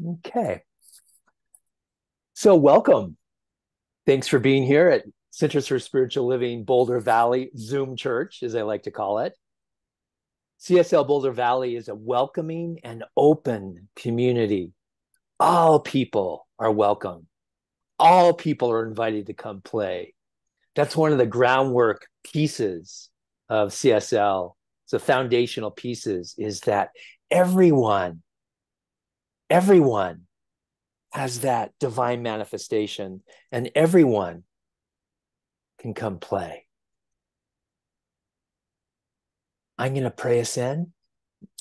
Okay. So welcome. Thanks for being here at Centers for Spiritual Living Boulder Valley Zoom Church, as I like to call it. CSL Boulder Valley is a welcoming and open community. All people are welcome. All people are invited to come play. That's one of the groundwork pieces of CSL. The foundational pieces is that everyone has that divine manifestation, and everyone can come play. I'm going to pray us in.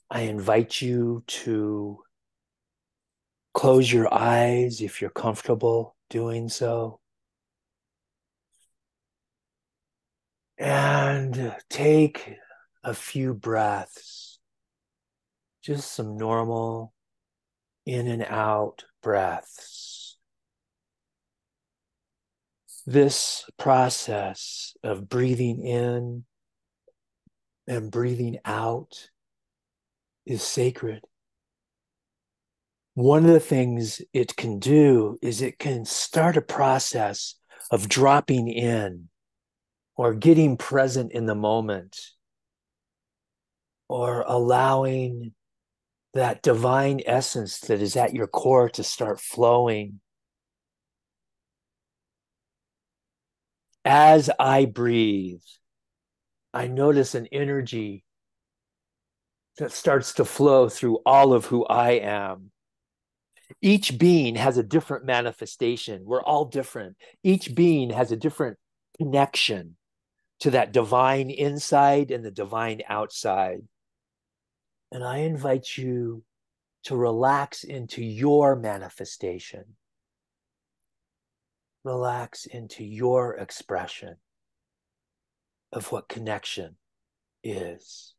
I invite you to close your eyes if you're comfortable doing so. And take a few breaths, just some normal in and out breaths. This process of breathing in and breathing out is sacred. One of the things it can do is it can start a process of dropping in or getting present in the moment or allowing that divine essence that is at your core to start flowing. As I breathe, I notice an energy that starts to flow through all of who I am. Each being has a different manifestation. We're all different. Each being has a different connection to that divine inside and the divine outside. And I invite you to relax into your manifestation. Relax into your expression of what connection is.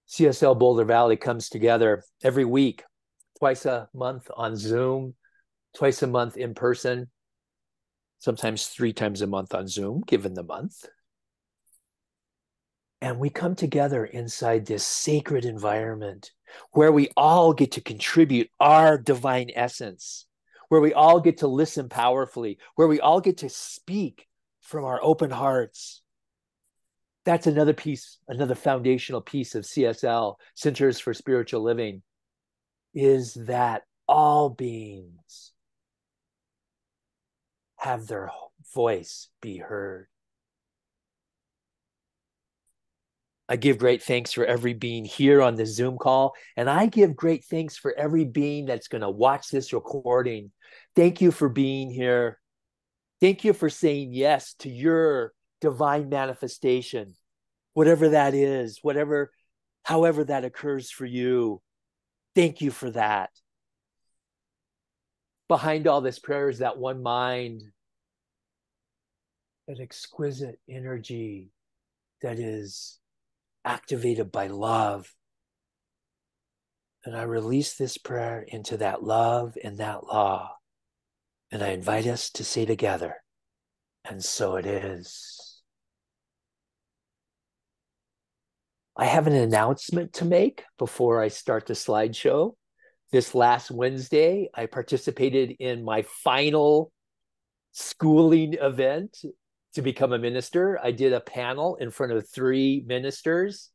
CSL Boulder Valley comes together every week, twice a month on Zoom, twice a month in person, sometimes 3 times a month on Zoom, given the month. And we come together inside this sacred environment where we all get to contribute our divine essence, where we all get to listen powerfully, where we all get to speak from our open hearts. That's another piece, another foundational piece of CSL, Centers for Spiritual Living, is that all beings have their voice be heard. I give great thanks for every being here on this Zoom call, and I give great thanks for every being that's going to watch this recording. Thank you for being here. Thank you for saying yes to your divine manifestation, whatever that is, however that occurs for you. Thank you for that. Behind all this prayer is that one mind, that exquisite energy that is activated by love. And I release this prayer into that love and that law. And I invite us to say together, and so it is. I have an announcement to make before I start the slideshow. This last Wednesday, I participated in my final schooling event to become a minister. I did a panel in front of 3 ministers,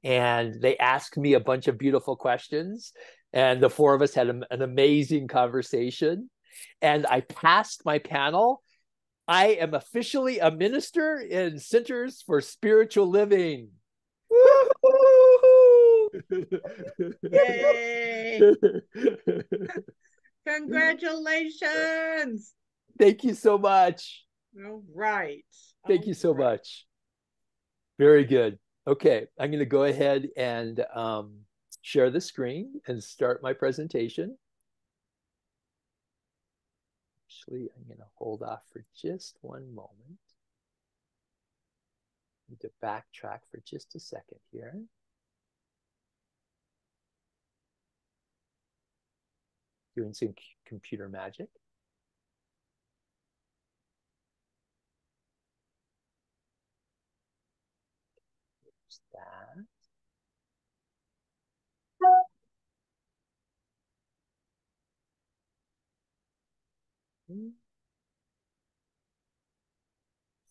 and they asked me a bunch of beautiful questions. And the 4 of us had an amazing conversation. And I passed my panel. I am officially a minister in Centers for Spiritual Living. Yay! Congratulations! Thank you so much. All right. Thank you so much. Very good. Okay, I'm going to go ahead and share the screen and start my presentation. Actually, I'm going to hold off for just one moment. Need to backtrack for just a second here. Doing some computer magic. There's that.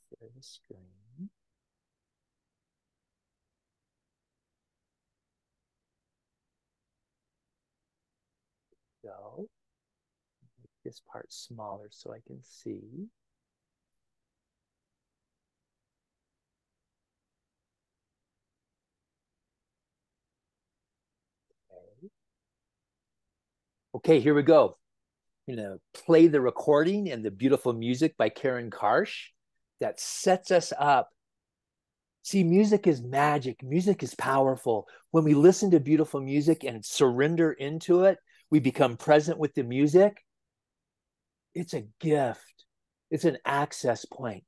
Share the screen. Go. Make this part smaller so I can see. Okay. Okay, here we go. I'm going to play the recording and the beautiful music by Karen Karsh that sets us up. See, music is magic. Music is powerful. When we listen to beautiful music and surrender into it, we become present with the music. It's a gift. It's an access point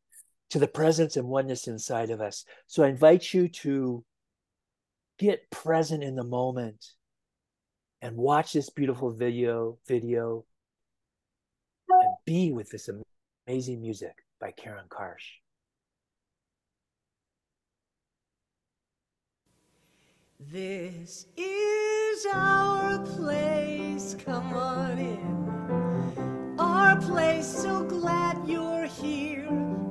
to the presence and oneness inside of us. So I invite you to get present in the moment and watch this beautiful video and be with this amazing music by Karen Karsh. This is our place, come on in. Our place, so glad you're here.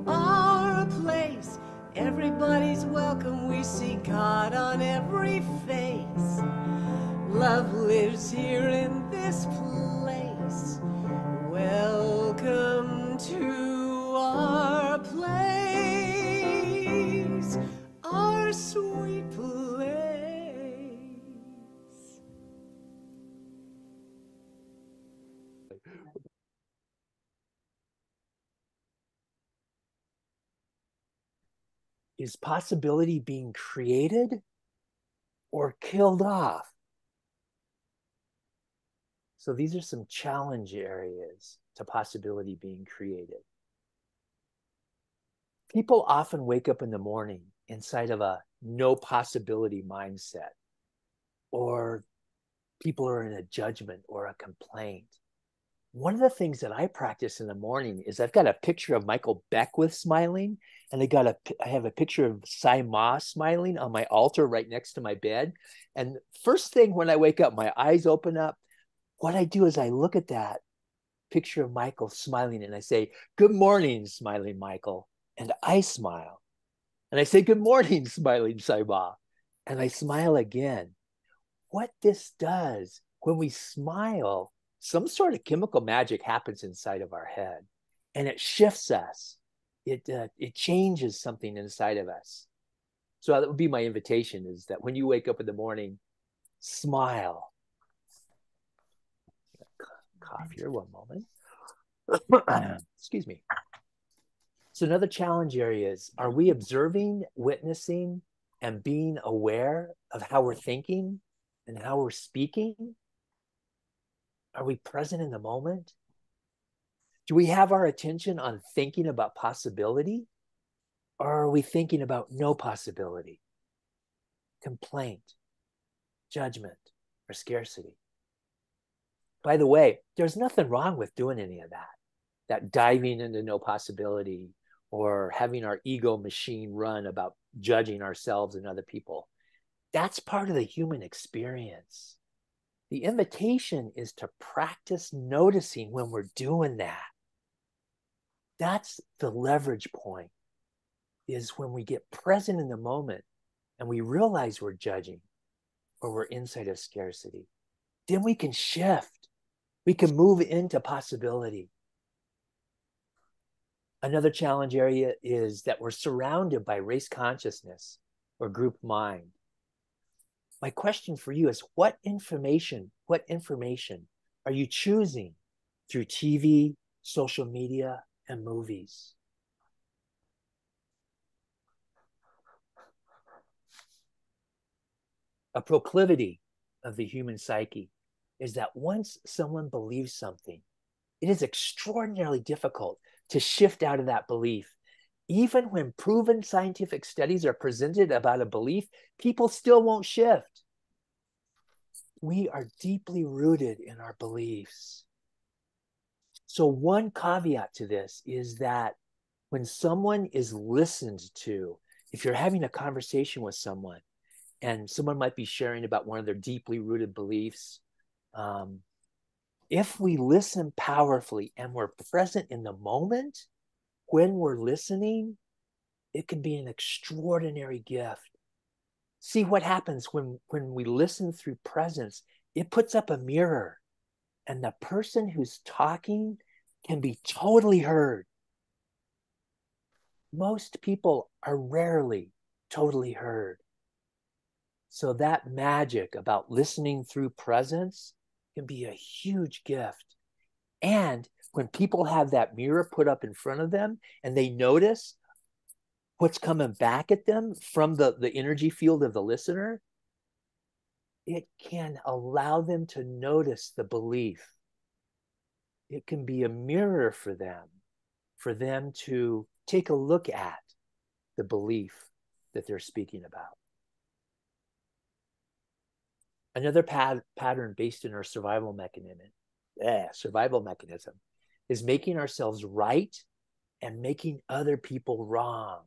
Our place, everybody's welcome. We see God on every face. Love lives here in this place. Welcome to our place, our sweet place. Is possibility being created or killed off? So these are some challenge areas to possibility being created. People often wake up in the morning inside of a no possibility mindset, or people are in a judgment or a complaint. One of the things that I practice in the morning is I've got a picture of Michael Beckwith smiling, and I have a picture of Sai Ma smiling on my altar right next to my bed. And first thing when I wake up, my eyes open up. What I do is I look at that picture of Michael smiling and I say, "Good morning, smiling Michael." And I smile. And I say, "Good morning, smiling Sai Ma." And I smile again. What this does when we smile, some sort of chemical magic happens inside of our head and it shifts us. It changes something inside of us. So that would be my invitation, is that when you wake up in the morning, smile. Cough here, one moment. Excuse me. So another challenge area is, are we observing, witnessing, and being aware of how we're thinking and how we're speaking? Are we present in the moment? Do we have our attention on thinking about possibility? Or are we thinking about no possibility, complaint, judgment, or scarcity? By the way, there's nothing wrong with doing any of that diving into no possibility or having our ego machine run about judging ourselves and other people. That's part of the human experience. The invitation is to practice noticing when we're doing that. That's the leverage point, is when we get present in the moment and we realize we're judging or we're inside of scarcity. Then we can shift. We can move into possibility. Another challenge area is that we're surrounded by race consciousness or group mind. My question for you is, what information are you choosing through TV, social media, and movies? A proclivity of the human psyche is that once someone believes something, it is extraordinarily difficult to shift out of that belief. Even when proven scientific studies are presented about a belief, people still won't shift. We are deeply rooted in our beliefs. So one caveat to this is that when someone is listened to, if you're having a conversation with someone and someone might be sharing about one of their deeply rooted beliefs, if we listen powerfully and we're present in the moment when we're listening, it can be an extraordinary gift. See what happens when we listen through presence. It puts up a mirror, and the person who's talking can be totally heard. Most people are rarely totally heard. So that magic about listening through presence can be a huge gift. And when people have that mirror put up in front of them and they notice what's coming back at them from the energy field of the listener, it can allow them to notice the belief. It can be a mirror for them to take a look at the belief that they're speaking about. Another pattern based in our survival mechanism is making ourselves right and making other people wrong.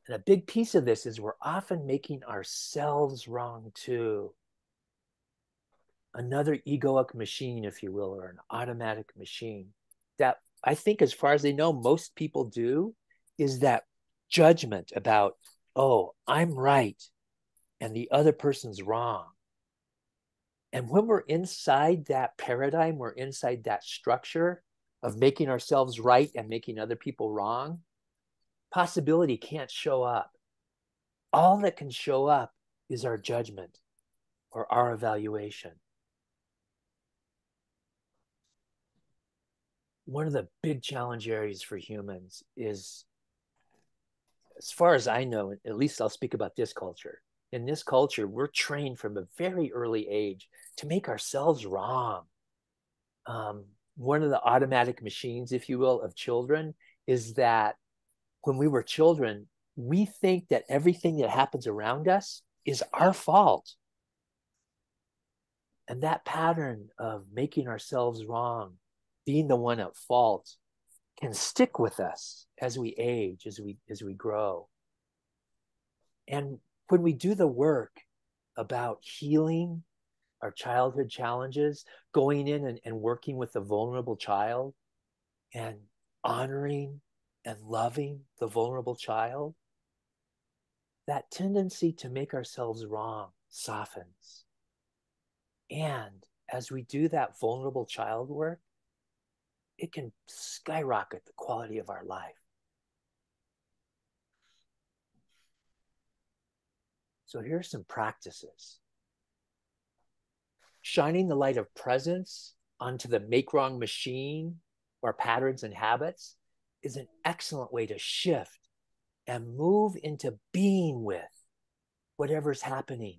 And a big piece of this is we're often making ourselves wrong too. Another egoic machine, if you will, or an automatic machine that I think, as far as they know, most people do, is that judgment about, oh, I'm right and the other person's wrong. And when we're inside that paradigm, we're inside that structure of making ourselves right and making other people wrong, possibility can't show up. All that can show up is our judgment or our evaluation. One of the big challenge areas for humans is, as far as I know, at least I'll speak about this culture. In this culture, we're trained from a very early age to make ourselves wrong. One of the automatic machines, if you will, of children is that when we were children, we think that everything that happens around us is our fault. And that pattern of making ourselves wrong, being the one at fault, can stick with us as we age, as we grow. And when we do the work about healing our childhood challenges, going in and working with the vulnerable child and honoring and loving the vulnerable child, that tendency to make ourselves wrong softens. And as we do that vulnerable child work, it can skyrocket the quality of our life. So here's some practices. Shining the light of presence onto the make wrong machine or patterns and habits is an excellent way to shift and move into being with whatever's happening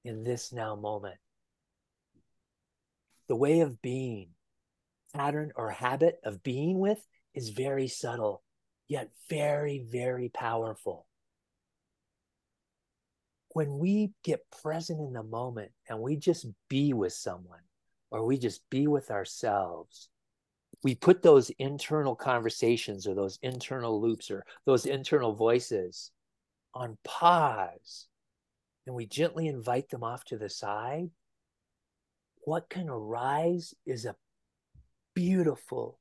in this now moment. The way of being, pattern or habit of being with, is very subtle, yet very, very powerful. When we get present in the moment and we just be with someone, or we just be with ourselves, we put those internal conversations or those internal loops or those internal voices on pause, and we gently invite them off to the side. What can arise is a beautiful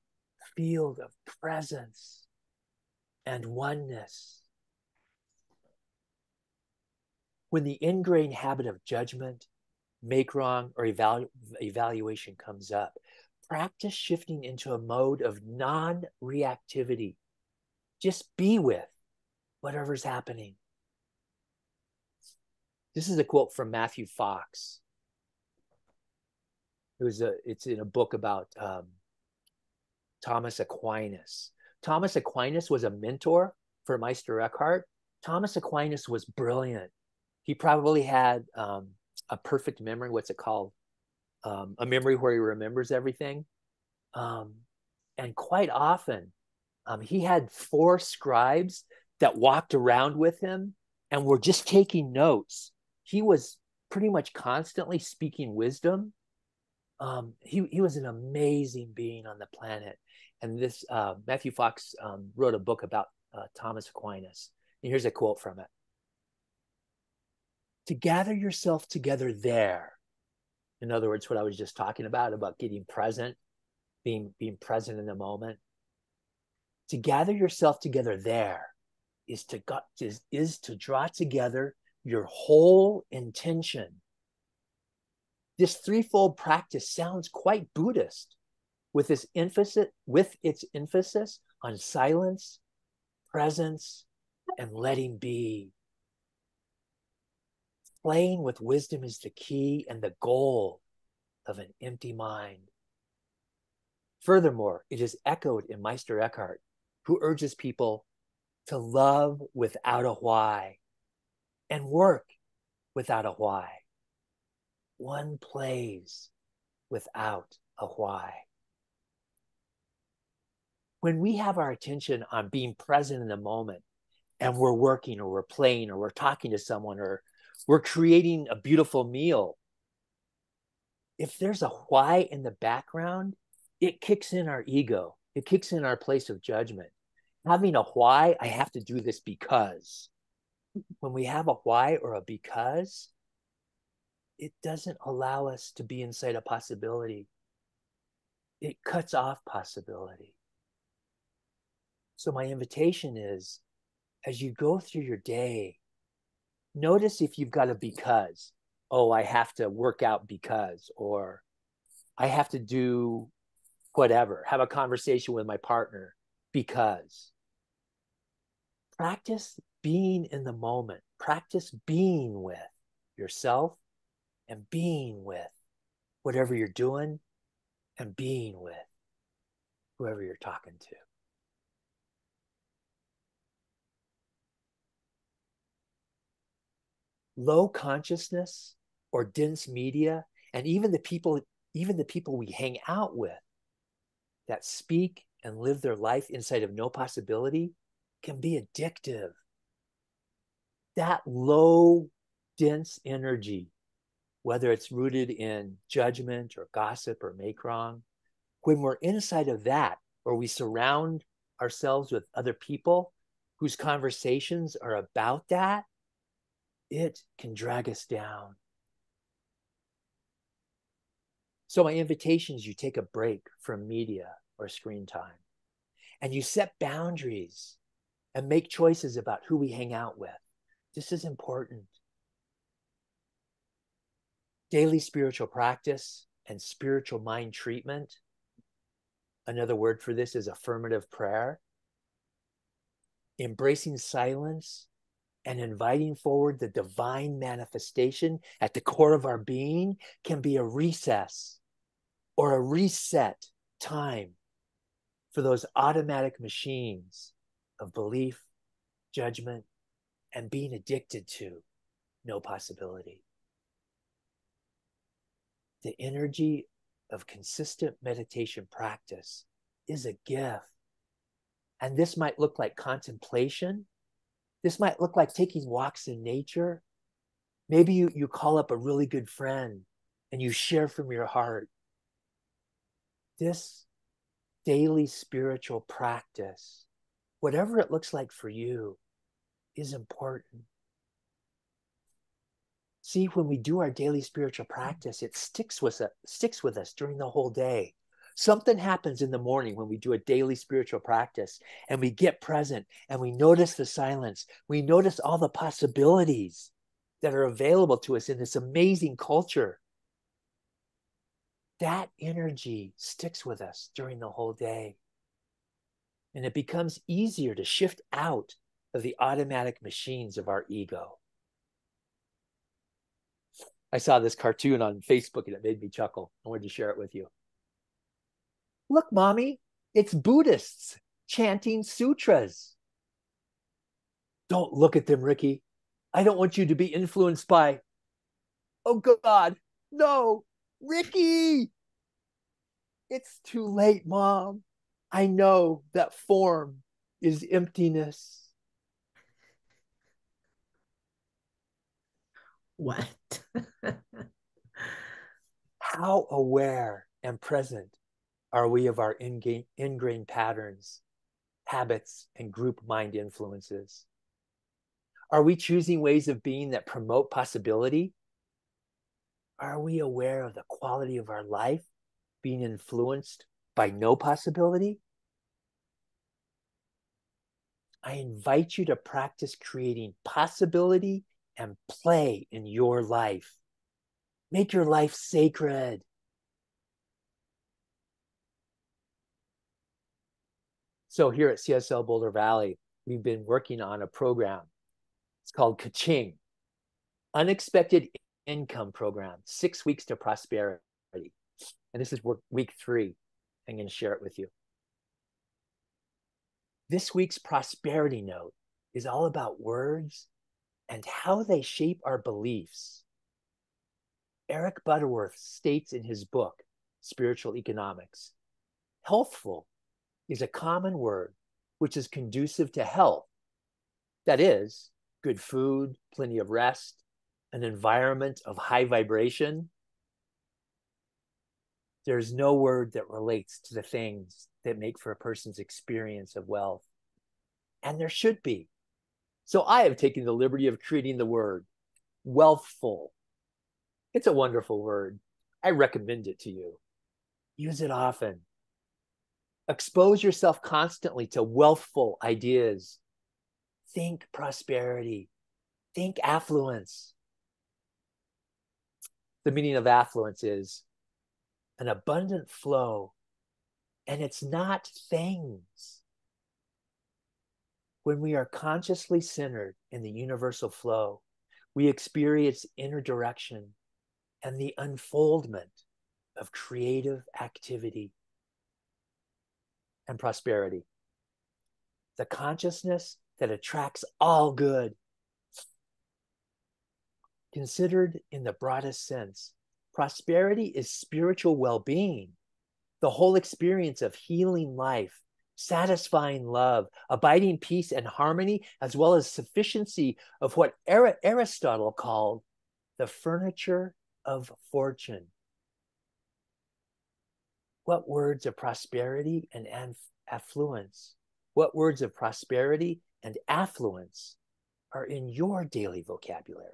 field of presence and oneness. When the ingrained habit of judgment, make wrong, or evaluation comes up, practice shifting into a mode of non-reactivity. Just be with whatever's happening. This is a quote from Matthew Fox. It's in a book about Thomas Aquinas. Thomas Aquinas was a mentor for Meister Eckhart. Thomas Aquinas was brilliant. He probably had a perfect memory. What's it called? A memory where he remembers everything. And quite often, he had 4 scribes that walked around with him and were just taking notes. He was pretty much constantly speaking wisdom. He was an amazing being on the planet. And this Matthew Fox wrote a book about Thomas Aquinas. And here's a quote from it. To gather yourself together there, In other words, what I was just talking about getting present, being present in the moment. To gather yourself together there is to draw together your whole intention. This threefold practice sounds quite Buddhist, with its emphasis on silence, presence, and letting be. Playing with wisdom is the key and the goal of an empty mind. Furthermore, it is echoed in Meister Eckhart, who urges people to love without a why and work without a why. One plays without a why. When we have our attention on being present in the moment and we're working or we're playing or we're talking to someone or we're creating a beautiful meal, if there's a why in the background, it kicks in our ego. It kicks in our place of judgment. Having a why, I have to do this because. When we have a why or a because, it doesn't allow us to be inside a possibility. It cuts off possibility. So my invitation is, as you go through your day, notice if you've got a because. Oh, I have to work out because, or I have to do whatever, have a conversation with my partner because. Practice being in the moment. Practice being with yourself and being with whatever you're doing and being with whoever you're talking to. Low consciousness or dense media, and even the people we hang out with that speak and live their life inside of no possibility can be addictive. That low, dense energy, whether it's rooted in judgment or gossip or make wrong, when we're inside of that, or we surround ourselves with other people whose conversations are about that, it can drag us down. So my invitation is you take a break from media or screen time and you set boundaries and make choices about who we hang out with. This is important. Daily spiritual practice and spiritual mind treatment. Another word for this is affirmative prayer. Embracing silence and inviting forward the divine manifestation at the core of our being can be a recess or a reset time for those automatic machines of belief, judgment, and being addicted to no possibility. The energy of consistent meditation practice is a gift. And this might look like contemplation. This might look like taking walks in nature. Maybe you call up a really good friend and you share from your heart. This daily spiritual practice, whatever it looks like for you, is important. See, when we do our daily spiritual practice, it sticks with us during the whole day. Something happens in the morning when we do a daily spiritual practice and we get present and we notice the silence. We notice all the possibilities that are available to us in this amazing culture. That energy sticks with us during the whole day. And it becomes easier to shift out of the automatic machines of our ego. I saw this cartoon on Facebook and it made me chuckle. I wanted to share it with you. Look, Mommy, it's Buddhists chanting sutras. Don't look at them, Ricky. I don't want you to be influenced by, oh God, no, Ricky. It's too late, Mom. I know that form is emptiness. What? How aware and present are we of our ingrained patterns, habits, and group mind influences? Are we choosing ways of being that promote possibility? Are we aware of the quality of our life being influenced by no possibility? I invite you to practice creating possibility and play in your life. Make your life sacred. So here at CSL Boulder Valley, we've been working on a program. It's called Kaching, Unexpected Income Program, 6 weeks to prosperity. And this is week 3. I'm going to share it with you. This week's prosperity note is all about words and how they shape our beliefs. Eric Butterworth states in his book, Spiritual Economics, healthful is a common word which is conducive to health. That is, good food, plenty of rest, an environment of high vibration. There's no word that relates to the things that make for a person's experience of wealth. And there should be. So I have taken the liberty of creating the word wealthful. It's a wonderful word. I recommend it to you. Use it often. Expose yourself constantly to wealthful ideas. Think prosperity. Think affluence. The meaning of affluence is an abundant flow, and it's not things. When we are consciously centered in the universal flow, we experience inner direction and the unfoldment of creative activity and prosperity. The consciousness that attracts all good. Considered in the broadest sense, prosperity is spiritual well-being, the whole experience of healing life, satisfying love, abiding peace and harmony, as well as sufficiency of what Aristotle called the furniture of fortune. What words of prosperity and affluence? What words of prosperity and affluence are in your daily vocabulary?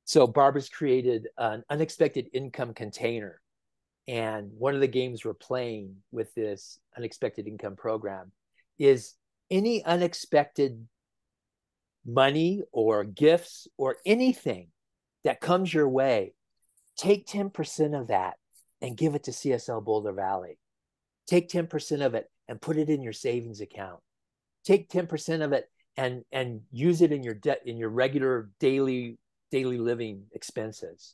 So Barbara's created an unexpected income container. And one of the games we're playing with this unexpected income program is any unexpected money or gifts or anything that comes your way, take 10% of that and give it to CSL Boulder Valley. Take 10% of it and put it in your savings account. Take 10% of it and use it in your regular daily living expenses.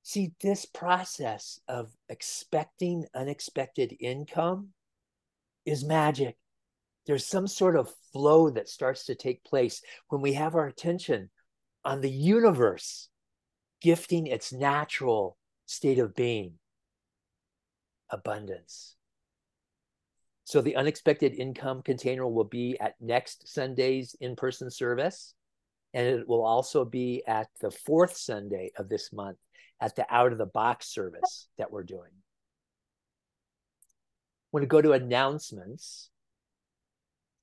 See, this process of expecting unexpected income is magic. There's some sort of flow that starts to take place when we have our attention on the universe gifting its natural state of being, abundance. So the unexpected income container will be at next Sunday's in-person service, and it will also be at the 4th Sunday of this month at the out-of-the-box service that we're doing. I'm going to go to announcements.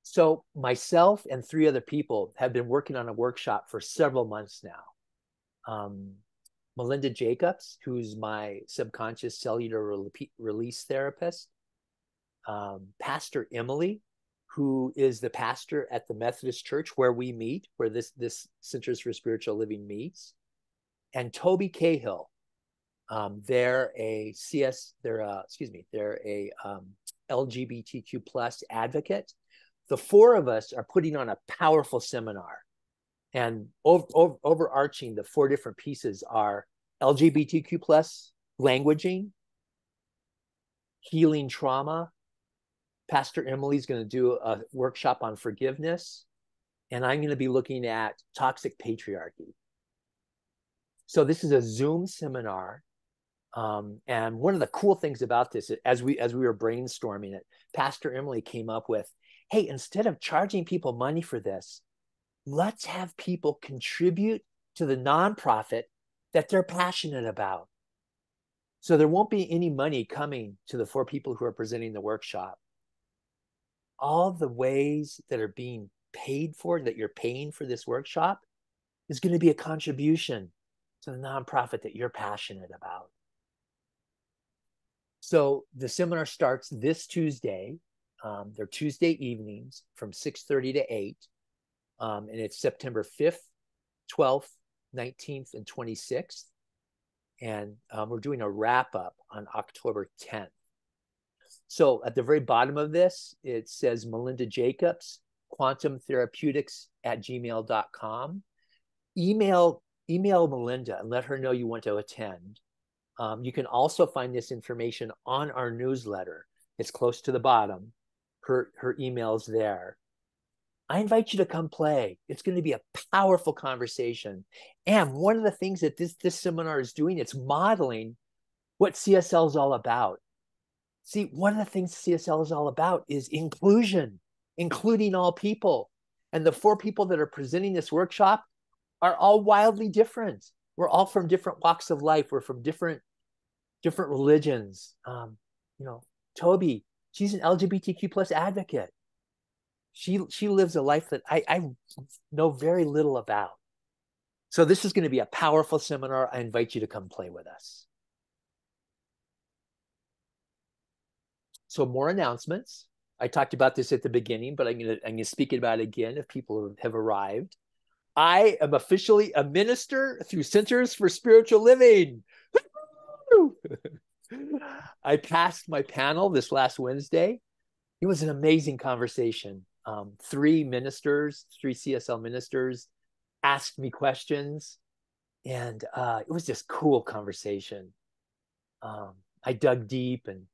So myself and 3 other people have been working on a workshop for several months now. Melinda Jacobs, who's my subconscious cellular release therapist. Pastor Emily, who is the pastor at the Methodist Church where we meet, where this Centers for Spiritual Living meets. And Toby Cahill. They're a LGBTQ plus advocate. The 4 of us are putting on a powerful seminar, and overarching the 4 different pieces are LGBTQ plus languaging, healing trauma. Pastor Emily's going to do a workshop on forgiveness, and I'm going to be looking at toxic patriarchy. So this is a Zoom seminar. And one of the cool things about this, as we were brainstorming it, Pastor Emily came up with, hey, instead of charging people money for this, let's have people contribute to the nonprofit that they're passionate about. So there won't be any money coming to the 4 people who are presenting the workshop. All the ways that are being paid for, that you're paying for this workshop, is going to be a contribution So the nonprofit that you're passionate about. So the seminar starts this Tuesday. They're Tuesday evenings from 6:30 to 8. And it's September 5th, 12th, 19th, and 26th. And we're doing a wrap up on October 10th. So at the very bottom of this, it says Melinda Jacobs, quantumtherapeutics@gmail.com. Email Melinda and let her know you want to attend. You can also find this information on our newsletter. It's close to the bottom. Her email's there. I invite you to come play. It's going to be a powerful conversation. And one of the things that this seminar is doing, it's modeling what CSL is all about. See, one of the things CSL is all about is inclusion, including all people. And the 4 people that are presenting this workshop are all wildly different. We're all from different walks of life. We're from different religions. Toby, she's an LGBTQ plus advocate. She lives a life that I know very little about. So this is going to be a powerful seminar. I invite you to come play with us. So more announcements. I talked about this at the beginning, but I'm going to speak about it again if people have arrived. I am officially a minister through Centers for Spiritual Living. I passed my panel this last Wednesday. It was an amazing conversation. 3 CSL ministers asked me questions, and it was just cool conversation. I dug deep, and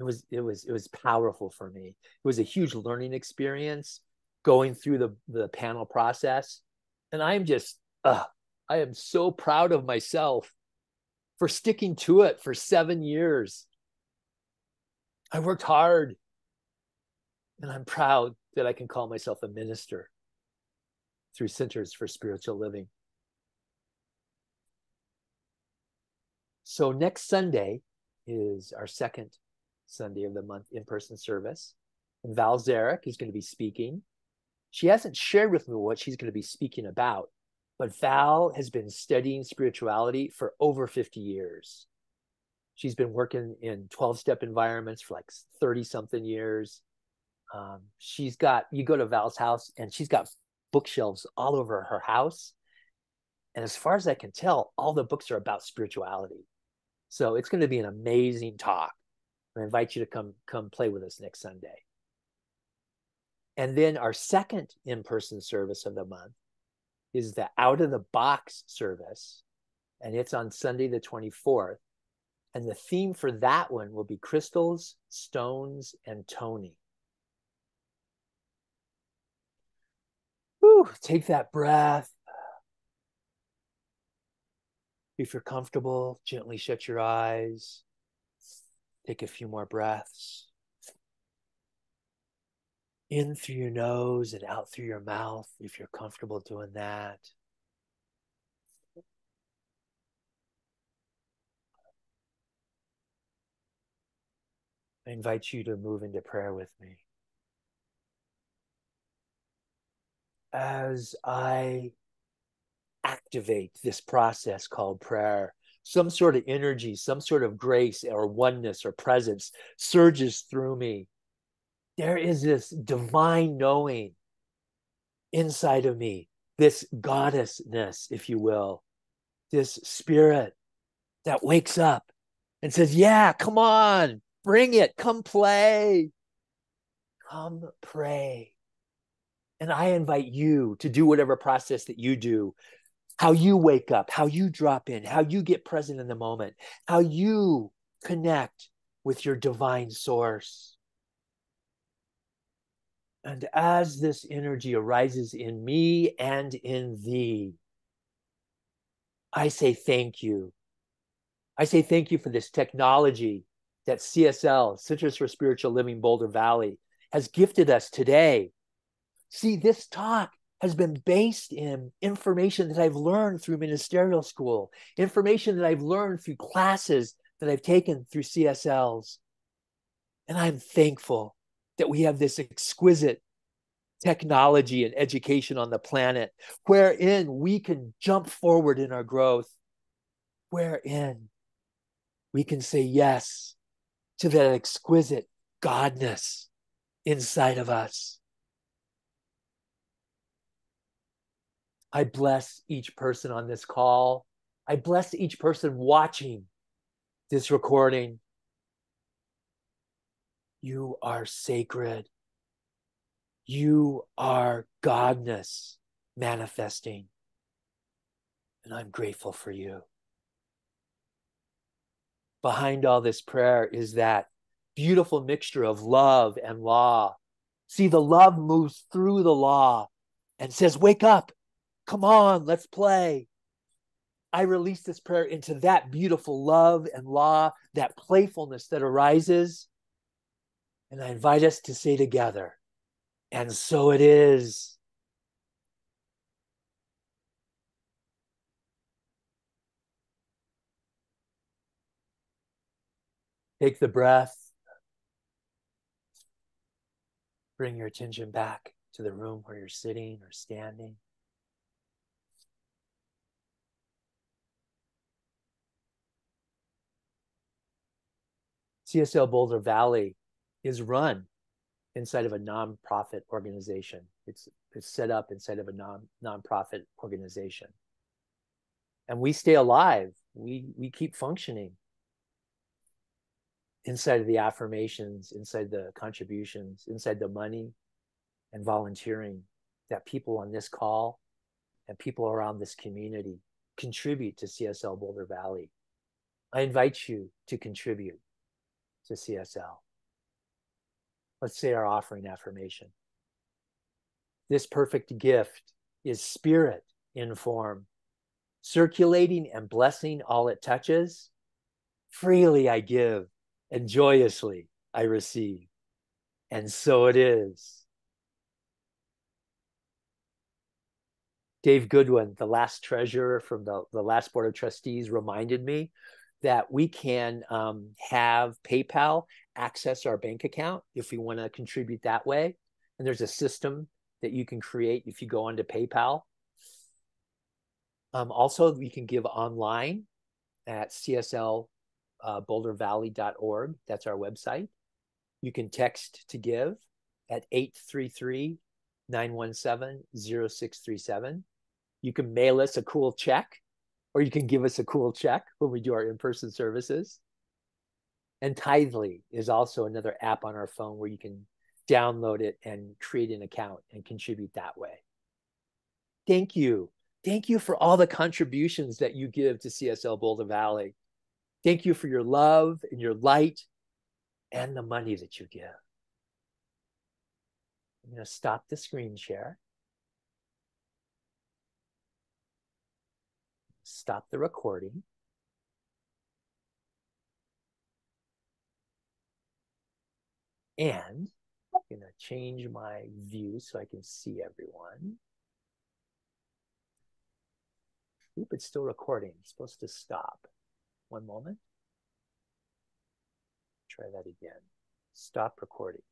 it was powerful for me. It was a huge learning experience going through the panel process. And I am so proud of myself for sticking to it for 7 years. I worked hard, and I'm proud that I can call myself a minister through Centers for Spiritual Living. So next Sunday is our second Sunday of the month in-person service. And Val Zarek is going to be speaking. She hasn't shared with me what she's going to be speaking about, but Val has been studying spirituality for over 50 years. She's been working in 12-step environments for like 30-something years. You go to Val's house, and she's got bookshelves all over her house. And as far as I can tell, all the books are about spirituality. So it's going to be an amazing talk. I invite you to come play with us next Sunday. And then our second in-person service of the month is the Out of the Box service. And it's on Sunday, the 24th. And the theme for that one will be crystals, stones, and toning. Whew, take that breath. If you're comfortable, gently shut your eyes. Take a few more breaths. In through your nose and out through your mouth, if you're comfortable doing that. I invite you to move into prayer with me. As I activate this process called prayer, some sort of energy, some sort of grace or oneness or presence surges through me. There is this divine knowing inside of me, this goddessness, if you will, this spirit that wakes up and says, yeah, come on, bring it, come play, come pray. And I invite you to do whatever process that you do, how you wake up, how you drop in, how you get present in the moment, how you connect with your divine source. And as this energy arises in me and in thee, I say thank you. I say thank you for this technology that CSL, Centers for Spiritual Living Boulder Valley, has gifted us today. See, this talk has been based in information that I've learned through ministerial school, information that I've learned through classes that I've taken through CSLs. And I'm thankful that we have this exquisite technology and education on the planet wherein we can jump forward in our growth. wherein we can say yes to that exquisite Godness inside of us. I bless each person on this call. I bless each person watching this recording. You are sacred. You are Godness manifesting. And I'm grateful for you. Behind all this prayer is that beautiful mixture of love and law. See, the love moves through the law and says, wake up, come on, let's play. I release this prayer into that beautiful love and law, that playfulness that arises. And I invite us to say together, and so it is. Take the breath. Bring your attention back to the room where you're sitting or standing. CSL Boulder Valley is run inside of a nonprofit organization. It's set up inside of a nonprofit organization. And we stay alive. We keep functioning inside of the affirmations, inside the contributions, inside the money and volunteering that people on this call and people around this community contribute to CSL Boulder Valley. I invite you to contribute to CSL. Let's say our offering affirmation. This perfect gift is spirit in form, circulating and blessing all it touches. Freely I give, and joyously I receive. And so it is. Dave Goodwin, the last treasurer from the last board of trustees, reminded me that we can have PayPal access our bank account if we want to contribute that way. And there's a system that you can create if you go onto PayPal. Also, we can give online at cslbouldervalley.org. That's our website. You can text to give at 833-917-0637. You can mail us a cool check, or you can give us a cool check when we do our in-person services. And Tithely is also another app on our phone where you can download it and create an account and contribute that way. Thank you. Thank you for all the contributions that you give to CSL Boulder Valley. Thank you for your love and your light and the money that you give. I'm going to stop the screen share. Stop the recording. And I'm going to change my view so I can see everyone. Oop, it's still recording. It's supposed to stop. One moment. Try that again. Stop recording.